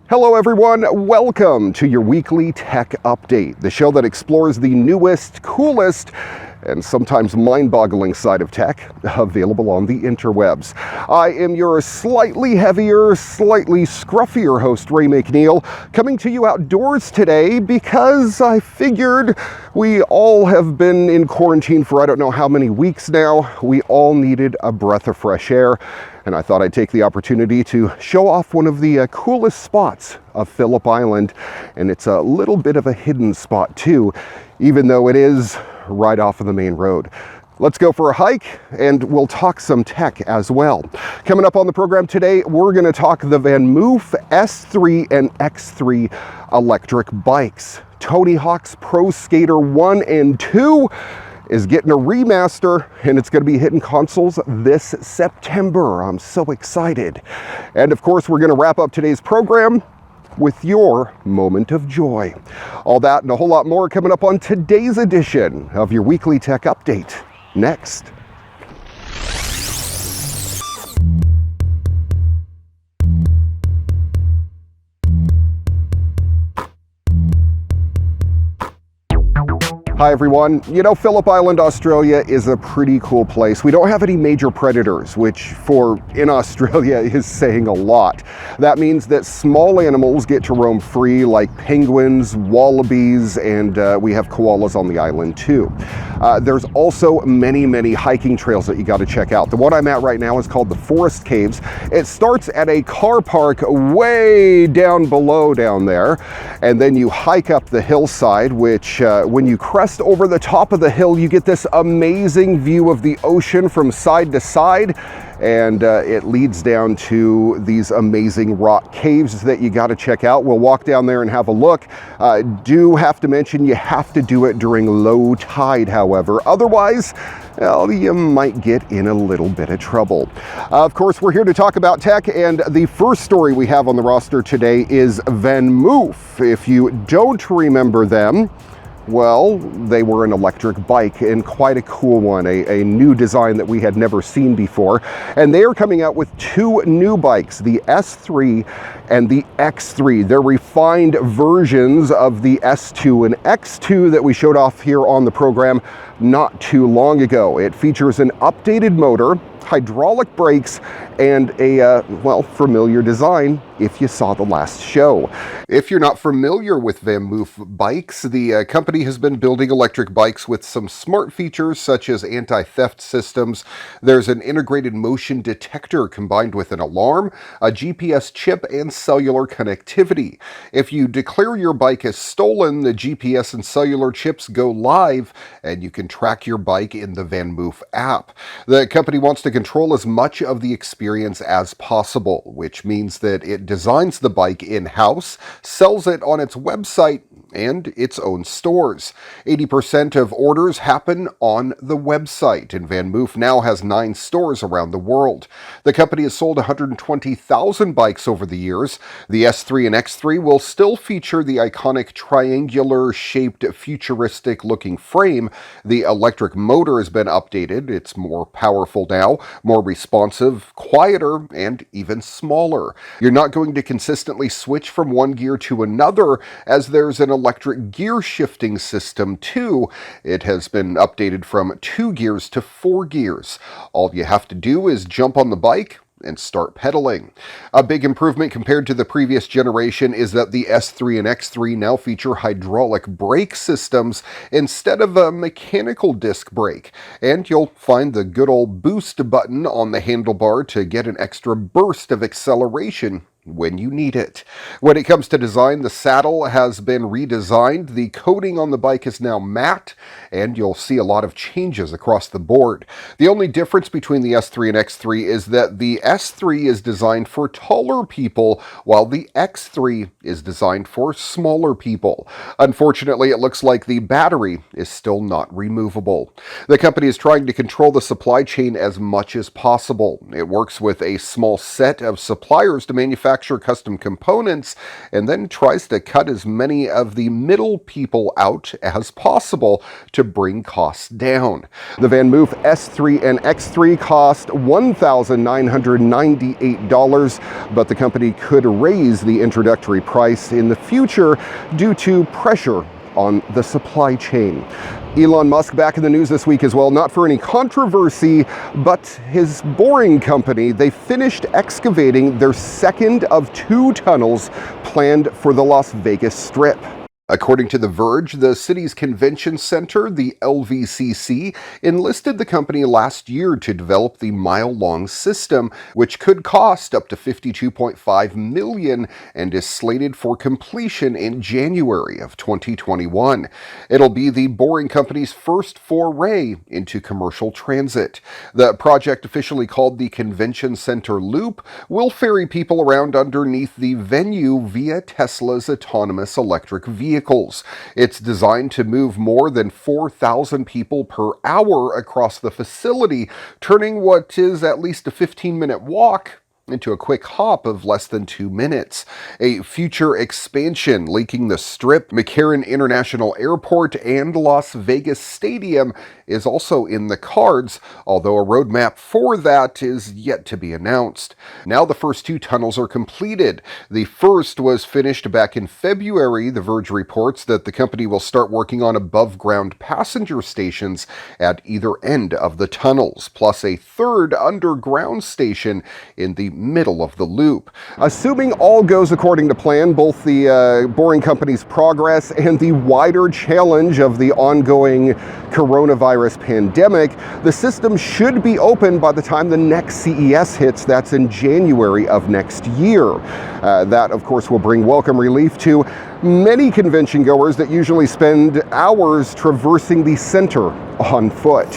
Hello everyone, welcome to your weekly tech update, the show that explores the newest, coolest, and sometimes mind-boggling side of tech available on the interwebs. I am your slightly heavier, slightly scruffier host, Ray McNeil, coming to you outdoors today because I figured we all have been in quarantine for I don't know how many weeks now. We all needed a breath of fresh air, and I thought I'd take the opportunity to show off one of the coolest spots of Phillip Island, and it's a little bit of a hidden spot too, even though it is right off of the main road. Let's go for a hike, and we'll talk some tech as well. Coming up on the program today, we're going to talk the VanMoof S3 and X3 electric bikes. Tony Hawk's Pro Skater 1 and 2 is getting a remaster, and it's going to be hitting consoles this September. I'm so excited. And of course, we're going to wrap up today's program with your moment of joy. All that and a whole lot more coming up on today's edition of your weekly tech update. Next. Hi everyone. You know, Phillip Island, Australia is a pretty cool place. We don't have any major predators, which in Australia is saying a lot. That means that small animals get to roam free, like penguins, wallabies, and we have koalas on the island too. There's also many hiking trails that you got to check out. The one I'm at right now is called the Forest Caves. It starts at a car park way down below down there, and then you hike up the hillside, which when you crest over the top of the hill, you get this amazing view of the ocean from side to side, and it leads down to these amazing rock caves that you got to check out. We'll walk down there and have a look. Do have to mention you have to do it during low tide, however. Otherwise, well, you might get in a little bit of trouble. Of course, we're here to talk about tech, and the first story we have on the roster today is VanMoof. If you don't remember them, well, they were an electric bike, and quite a cool one, a new design that we had never seen before. And they are coming out with two new bikes, the S3 and the X3. They're refined versions of the S2 and X2 that we showed off here on the program not too long ago. It features an updated motor, hydraulic brakes, and a, familiar design if you saw the last show. If you're not familiar with VanMoof bikes, the company has been building electric bikes with some smart features such as anti-theft systems. There's an integrated motion detector combined with an alarm, a GPS chip, and cellular connectivity. If you declare your bike as stolen, the GPS and cellular chips go live, and you can track your bike in the VanMoof app. The company wants to control as much of the experience as possible, which means that it designs the bike in-house, sells it on its website and its own stores. 80% of orders happen on the website, and VanMoof now has 9 stores around the world. The company has sold 120,000 bikes over the years. The S3 and X3 will still feature the iconic triangular-shaped, futuristic-looking frame. The electric motor has been updated. It's more powerful now, more responsive, quieter, and even smaller. You're not going to consistently switch from one gear to another, as there's an electric gear shifting system too. It has been updated from 2 gears to 4 gears. All you have to do is jump on the bike and start pedaling. A big improvement compared to the previous generation is that the S3 and X3 now feature hydraulic brake systems instead of a mechanical disc brake, and you'll find the good old boost button on the handlebar to get an extra burst of acceleration when you need it. When it comes to design, the saddle has been redesigned. The coating on the bike is now matte, and you'll see a lot of changes across the board. The only difference between the S3 and X3 is that the S3 is designed for taller people, while the X3 is designed for smaller people. Unfortunately, it looks like the battery is still not removable. The company is trying to control the supply chain as much as possible. It works with a small set of suppliers to manufacture manufacture custom components and then tries to cut as many of the middle people out as possible to bring costs down. The VanMoof S3 and X3 cost $1,998, but the company could raise the introductory price in the future due to pressure on the supply chain. Elon Musk back in the news this week as well, not for any controversy, but his boring company, they finished excavating their second of 2 tunnels planned for the Las Vegas Strip. According to The Verge, the city's convention center, the LVCC, enlisted the company last year to develop the mile-long system, which could cost up to $52.5 million and is slated for completion in January of 2021. It'll be the Boring Company's first foray into commercial transit. The project, officially called the Convention Center Loop, will ferry people around underneath the venue via Tesla's autonomous electric vehicles. It's designed to move more than 4,000 people per hour across the facility, turning what is at least a 15-minute walk into a quick hop of less than 2 minutes. A future expansion linking the Strip, McCarran International Airport, and Las Vegas Stadium is also in the cards, although a roadmap for that is yet to be announced. Now the first 2 tunnels are completed. The first was finished back in February. The Verge reports that the company will start working on above-ground passenger stations at either end of the tunnels, plus a third underground station in the middle of the loop. Assuming all goes according to plan, both the Boring Company's progress and the wider challenge of the ongoing coronavirus pandemic, the system should be open by the time the next CES hits. That's in January of next year. That, of course, will bring welcome relief to many convention goers that usually spend hours traversing the center on foot.